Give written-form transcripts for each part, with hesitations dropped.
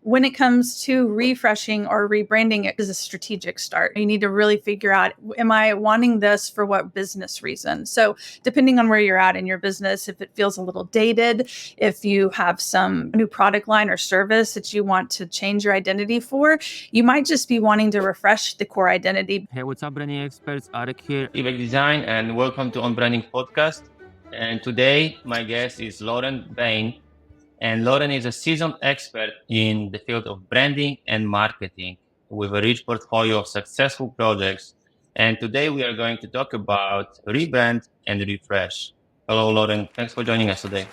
when it comes to refreshing or rebranding, it is a strategic start. You need to really figure out, am I wanting this for what business reason? So depending on where you're at in your business, if it feels a little dated, if you have some new product line or service that you want to change your identity for, you might just be wanting to refresh the core identity. Hey, what's up, branding experts? Arek here, Redesign, and welcome to On Branding Podcast. And today, my guest is Lauren Bayne. And Lauren is a seasoned expert in the field of branding and marketing with a rich portfolio of successful projects. And today, we are going to talk about rebrand and refresh. Hello, Lauren. Thanks for joining us today.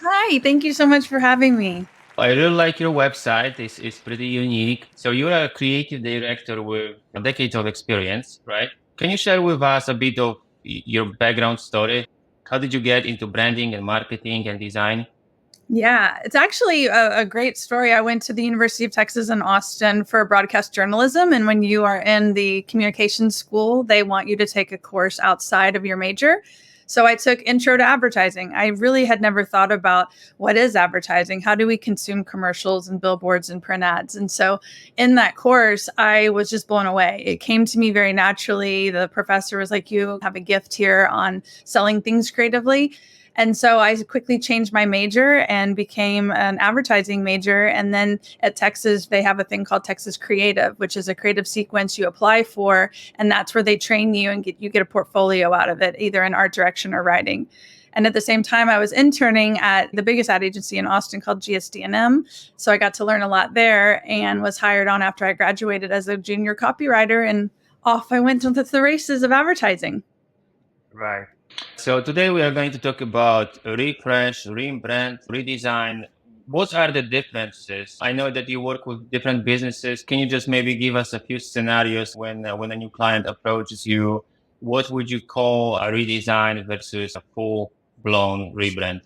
Hi, thank you so much for having me. I really like your website. It's pretty unique. So you're a creative director with decades of experience, right? Can you share with us a bit of your background story? How did you get into branding and marketing and design? Yeah, it's actually a great story. I went to the University of Texas in Austin for broadcast journalism. And when you are in the communications school, they want you to take a course outside of your major. So I took Intro to Advertising. I really had never thought about what is advertising? How do we consume commercials and billboards and print ads? And so in that course, I was just blown away. It came to me very naturally. The professor was like, you have a gift here on selling things creatively. And so I quickly changed my major and became an advertising major. And then at Texas, they have a thing called Texas Creative, which is a creative sequence you apply for. And that's where they train you and you get a portfolio out of it, either in art direction or writing. And at the same time, I was interning at the biggest ad agency in Austin called GSD&M. So I got to learn a lot there and was hired on after I graduated as a junior copywriter. And off I went into the races of advertising. Right. So today we are going to talk about refresh, rebrand, redesign. What are the differences? I know that you work with different businesses. Can you just maybe give us a few scenarios when a new client approaches you? What would you call a redesign versus a full-blown rebrand?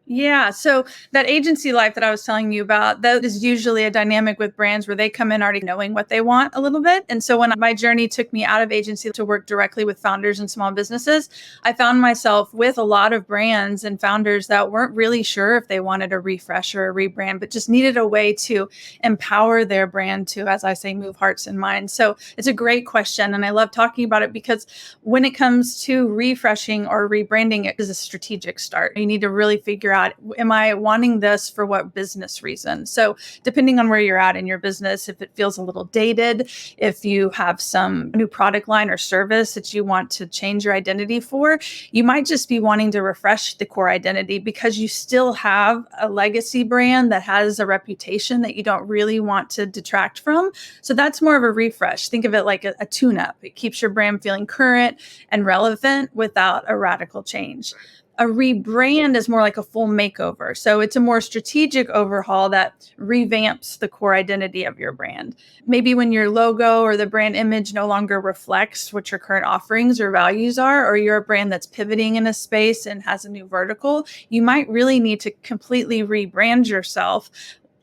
Yeah. So that agency life that I was telling you about, that is usually a dynamic with brands where they come in already knowing what they want a little bit. And so when my journey took me out of agency to work directly with founders and small businesses, I found myself with a lot of brands and founders that weren't really sure if they wanted a refresh or a rebrand, but just needed a way to empower their brand to, as I say, move hearts and minds. So it's a great question. And I love talking about it because when it comes to refreshing or rebranding, it is a strategic start. You need to really figure out, am I wanting this for what business reason? So depending on where you're at in your business, if it feels a little dated, if you have some new product line or service that you want to change your identity for, you might just be wanting to refresh the core identity because you still have a legacy brand that has a reputation that you don't really want to detract from. So that's more of a refresh. Think of it like a tune-up. It keeps your brand feeling current and relevant without a radical change. A rebrand is more like a full makeover. So it's a more strategic overhaul that revamps the core identity of your brand. Maybe when your logo or the brand image no longer reflects what your current offerings or values are, or you're a brand that's pivoting in a space and has a new vertical, you might really need to completely rebrand yourself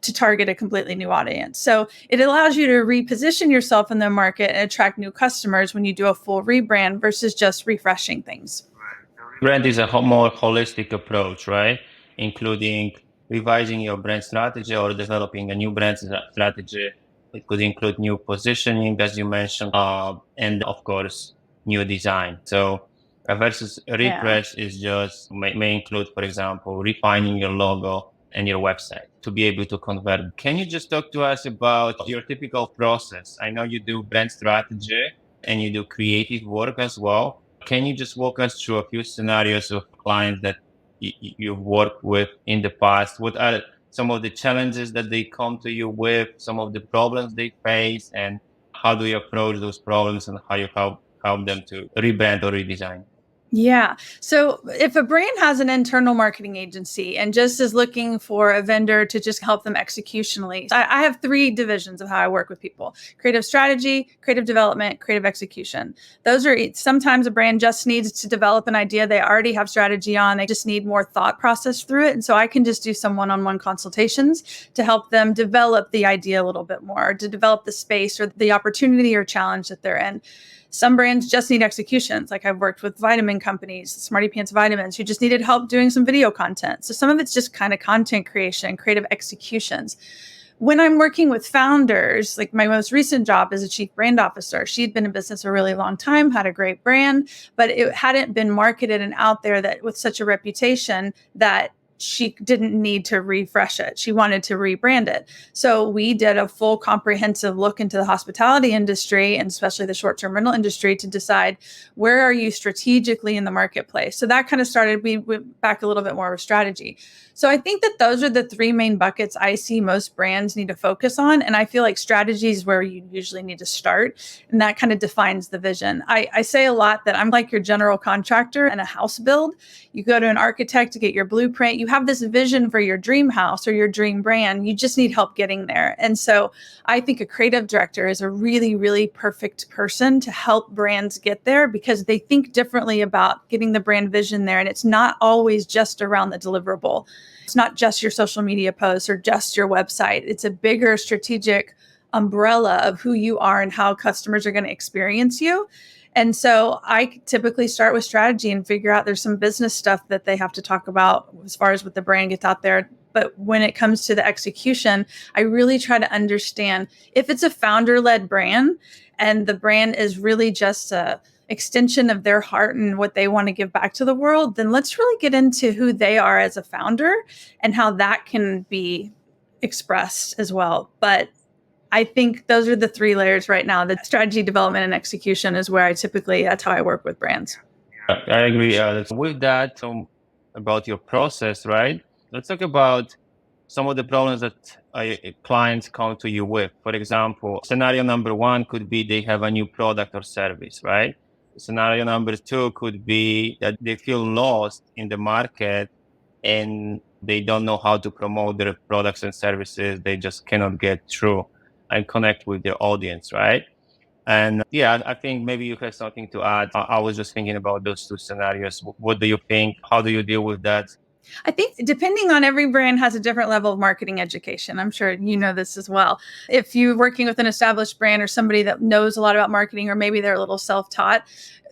to target a completely new audience. So it allows you to reposition yourself in the market and attract new customers when you do a full rebrand versus just refreshing things. Brand is a more holistic approach, right? Including revising your brand strategy or developing a new brand strategy. It could include new positioning, as you mentioned, and of course, new design. So versus refresh is just may include, for example, refining your logo and your website to be able to convert. Can you just talk to us about your typical process? I know you do brand strategy and you do creative work as well. Can you just walk us through a few scenarios of clients that you've worked with in the past? What are some of the challenges that they come to you with, some of the problems they face, and how do you approach those problems and how you help them to rebrand or redesign? Yeah. So if a brand has an internal marketing agency and just is looking for a vendor to just help them executionally, I have three divisions of how I work with people: creative strategy, creative development, creative execution. Those are sometimes a brand just needs to develop an idea they already have strategy on. They just need more thought process through it. And so I can just do some one-on-one consultations to help them develop the idea a little bit more, to develop the space or the opportunity or challenge that they're in. Some brands just need executions. Like I've worked with vitamin companies, Smarty Pants Vitamins, who just needed help doing some video content. So some of it's just kind of content creation, creative executions. When I'm working with founders, like my most recent job as a chief brand officer, she'd been in business a really long time, had a great brand, but it hadn't been marketed and out there that with such a reputation that she didn't need to refresh it. She wanted to rebrand it. So we did a full comprehensive look into the hospitality industry and especially the short-term rental industry to decide where are you strategically in the marketplace. So that kind of started, we went back a little bit more of a strategy. So I think that those are the three main buckets I see most brands need to focus on. And I feel like strategy is where you usually need to start. And that kind of defines the vision. I say a lot that I'm like your general contractor in a house build. You go to an architect to get your blueprint. You have this vision for your dream house or your dream brand. You just need help getting there. And so I think a creative director is a really, really perfect person to help brands get there because they think differently about getting the brand vision there. And it's not always just around the deliverable. It's not just your social media posts or just your website. It's a bigger strategic umbrella of who you are and how customers are going to experience you. And so I typically start with strategy and figure out there's some business stuff that they have to talk about as far as what the brand gets out there. But when it comes to the execution, I really try to understand if it's a founder-led brand and the brand is really just a extension of their heart and what they want to give back to the world, then let's really get into who they are as a founder and how that can be expressed as well. But I think those are the three layers right now. The strategy, development, and execution is where that's how I work with brands. I agree. With that, about your process, right? Let's talk about some of the problems that clients come to you with. For example, scenario number one could be they have a new product or service, right? Scenario number two could be that they feel lost in the market and they don't know how to promote their products and services. They just cannot get through and connect with their audience, right? And yeah, I think maybe you have something to add. I was just thinking about those two scenarios. What do you think? How do you deal with that? I think depending on every brand has a different level of marketing education. I'm sure you know this as well. If you're working with an established brand or somebody that knows a lot about marketing, or maybe they're a little self-taught,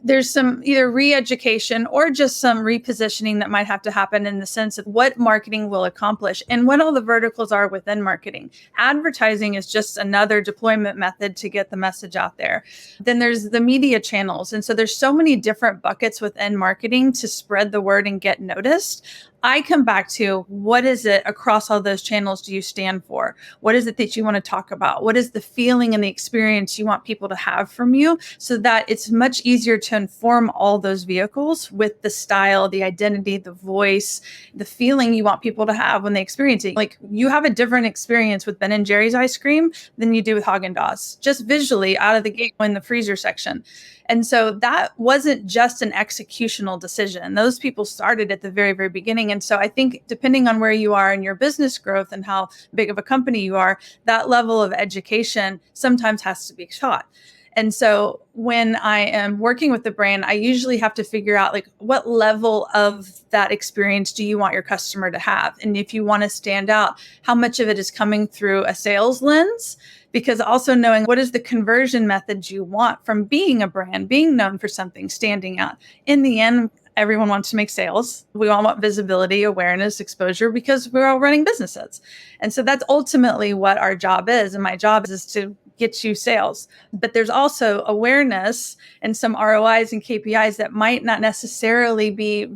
there's some either re-education or just some repositioning that might have to happen in the sense of what marketing will accomplish and what all the verticals are within marketing. Advertising is just another deployment method to get the message out there. Then there's the media channels. And so there's so many different buckets within marketing to spread the word and get noticed. I come back to what is it across all those channels do you stand for? What is it that you want to talk about? What is the feeling and the experience you want people to have from you so that it's much easier to inform all those vehicles with the style, the identity, the voice, the feeling you want people to have when they experience it. Like you have a different experience with Ben & Jerry's ice cream than you do with Haagen-Dazs, just visually out of the gate in the freezer section. And so that wasn't just an executional decision. Those people started at the very, very beginning. And so I think depending on where you are in your business growth and how big of a company you are, that level of education sometimes has to be taught. And so when I am working with the brand, I usually have to figure out like what level of that experience do you want your customer to have? And if you want to stand out, how much of it is coming through a sales lens? Because also knowing what is the conversion methods you want from being a brand, being known for something, standing out. In the end, everyone wants to make sales. We all want visibility, awareness, exposure because we're all running businesses. And so that's ultimately what our job is. And my job is to get you sales. But there's also awareness and some ROIs and KPIs that might not necessarily be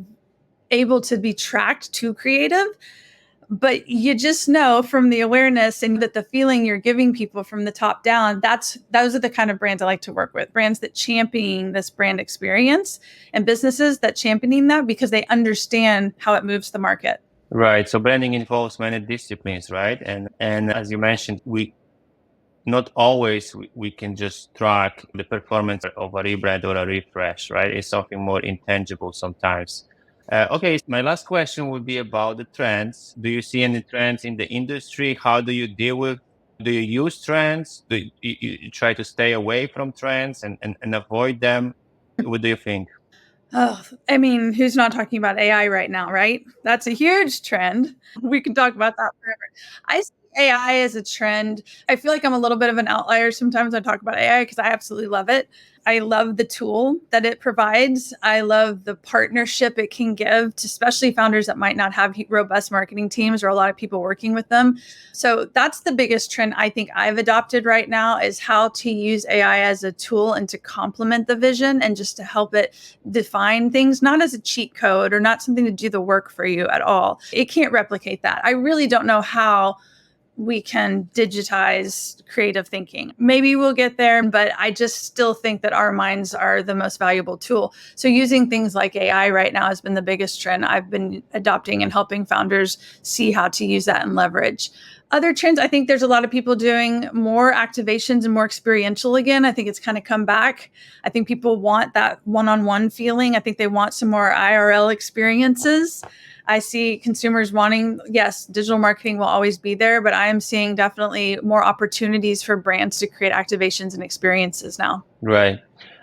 able to be tracked too creative. But you just know from the awareness and that the feeling you're giving people from the top down, those are the kind of brands I like to work with. Brands that champion this brand experience and businesses that championing that because they understand how it moves the market. Right. So branding involves many disciplines, right? And as you mentioned, not always we can just track the performance of a rebrand or a refresh, right? It's something more intangible sometimes. Okay, my last question would be about the trends. Do you see any trends in the industry? How do you deal with? Do you use trends? Do you try to stay away from trends and avoid them? What do you think? Oh, I mean, who's not talking about AI right now, right? That's a huge trend. We can talk about that forever. I see AI is a trend. I feel like I'm a little bit of an outlier sometimes when I talk about AI because I absolutely love it. I love the tool that it provides. I love the partnership it can give to especially founders that might not have robust marketing teams or a lot of people working with them. So that's the biggest trend I think I've adopted right now is how to use AI as a tool and to complement the vision and just to help it define things, not as a cheat code or not something to do the work for you at all. It can't replicate that. I really don't know how we can digitize creative thinking. Maybe we'll get there, but I just still think that our minds are the most valuable tool. So using things like AI right now has been the biggest trend I've been adopting and helping founders see how to use that and leverage. Other trends, I think there's a lot of people doing more activations and more experiential again. I think it's kind of come back. I think people want that one-on-one feeling. I think they want some more IRL experiences. I see consumers wanting, yes, digital marketing will always be there, but I am seeing definitely more opportunities for brands to create activations and experiences now. Right.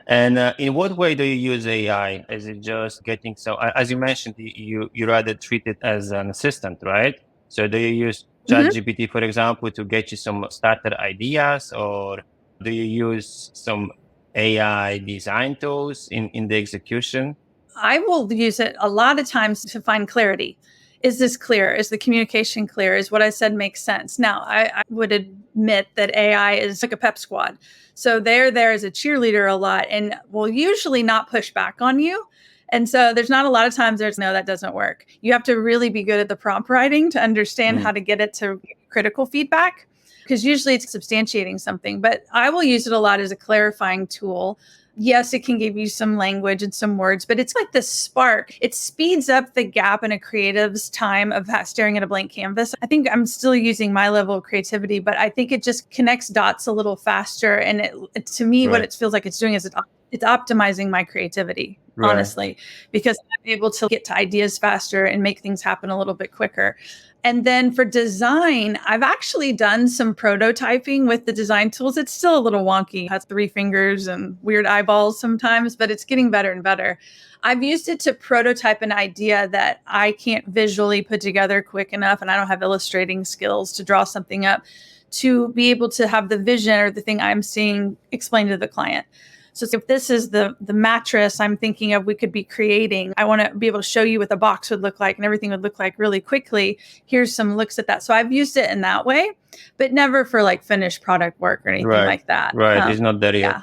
And in what way do you use AI? Is it just getting as you mentioned, you rather treat it as an assistant, right? So do you use Mhm. ChatGPT, for example, to get you some starter ideas, or do you use some AI design tools in the execution? I will use it a lot of times to find clarity. Is this clear? Is the communication clear? Is what I said make sense? Now, I would admit that AI is like a pep squad. So they're there as a cheerleader a lot and will usually not push back on you. And so there's not a lot of times there's no, that doesn't work. You have to really be good at the prompt writing to understand Mm, how to get it to critical feedback because usually it's substantiating something. But I will use it a lot as a clarifying tool. Yes, it can give you some language and some words, but it's like the spark. It speeds up the gap in a creative's time of staring at a blank canvas. I think I'm still using my level of creativity, but I think it just connects dots a little faster. And it to me, what right, it feels like it's doing is it's optimizing my creativity, right, honestly, because I'm able to get to ideas faster and make things happen a little bit quicker. And then for design, I've actually done some prototyping with the design tools. It's still a little wonky, it has three fingers and weird eyeballs sometimes, but it's getting better and better. I've used it to prototype an idea that I can't visually put together quick enough, and I don't have illustrating skills to draw something up to be able to have the vision or the thing I'm seeing explained to the client. So if this is the mattress I'm thinking of we could be creating, I want to be able to show you what the box would look like and everything would look like really quickly. Here's some looks at that. So I've used it in that way, but never for like finished product work or anything right, like that. right. It's not there yet. Yeah.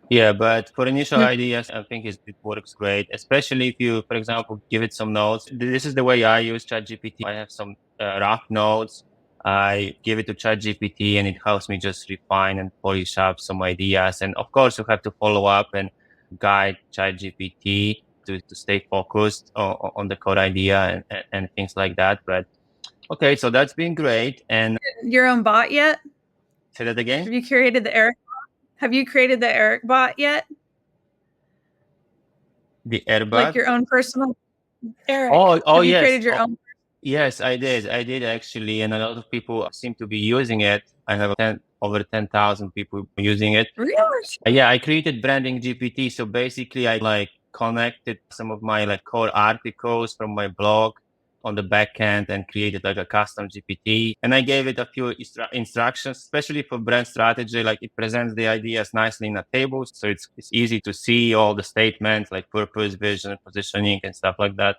Yeah, but for initial No, ideas, I think it works great, especially if you, for example, give it some notes. This is the way I use ChatGPT. I have some rough notes. I give it to ChatGPT and it helps me just refine and polish up some ideas. And of course, you have to follow up and guide ChatGPT to stay focused on the core idea and things like that. But okay, so that's been great. And your own bot yet? say that again. Have you created the Eric? Have you created the Eric bot yet? The Like airbot. your own personal Eric? Oh, Have you yes. created your own? Yes, I did. I did actually, and a lot of people seem to be using it. I have over 10,000 people using it. Really? Yeah, I created branding GPT. So basically, I like connected some of my like core articles from my blog on the back end and created like a custom GPT. And I gave it a few instructions, especially for brand strategy. Like it presents the ideas nicely in a table, so it's easy to see all the statements like purpose, vision, positioning, and stuff like that.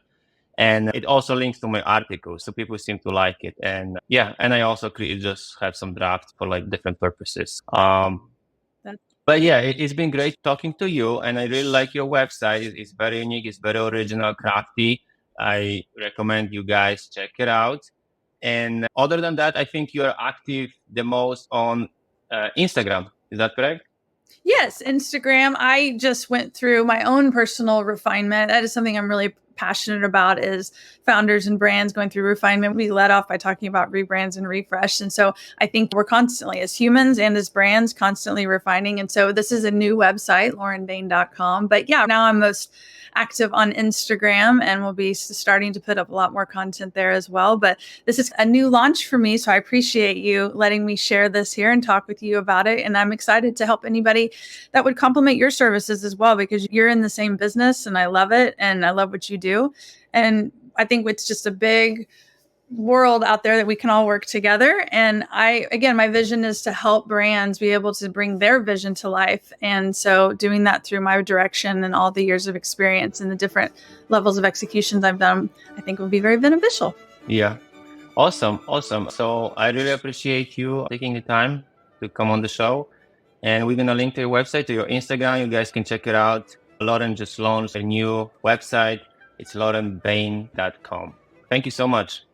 And it also links to my article, so people seem to like it. And yeah, and I also just have some drafts for like different purposes. That's But yeah, it's been great talking to you, and I really like your website. It's very unique, it's very original, crafty. I recommend you guys check it out. And other than that, I think you are active the most on Instagram. Is that correct? Yes, Instagram. I just went through my own personal refinement. That is something I'm really passionate about is founders and brands going through refinement. We led off by talking about rebrands and refresh. And so I think we're constantly as humans and as brands constantly refining. And so this is a new website, laurenbayne.com. But yeah, now I'm most active on Instagram and we'll be starting to put up a lot more content there as well. But this is a new launch for me. So I appreciate you letting me share this here and talk with you about it. And I'm excited to help anybody that would complement your services as well, because you're in the same business and I love it and I love what you do. And I think it's just a big world out there that we can all work together. And again, my vision is to help brands be able to bring their vision to life. And so doing that through my direction and all the years of experience and the different levels of executions I've done, I think will be very beneficial. Yeah. Awesome. Awesome. So I really appreciate you taking the time to come on the show. And we're going to link to your website, to your Instagram. You guys can check it out. Lauren just launched a new website. It's laurenbayne.com. Thank you so much.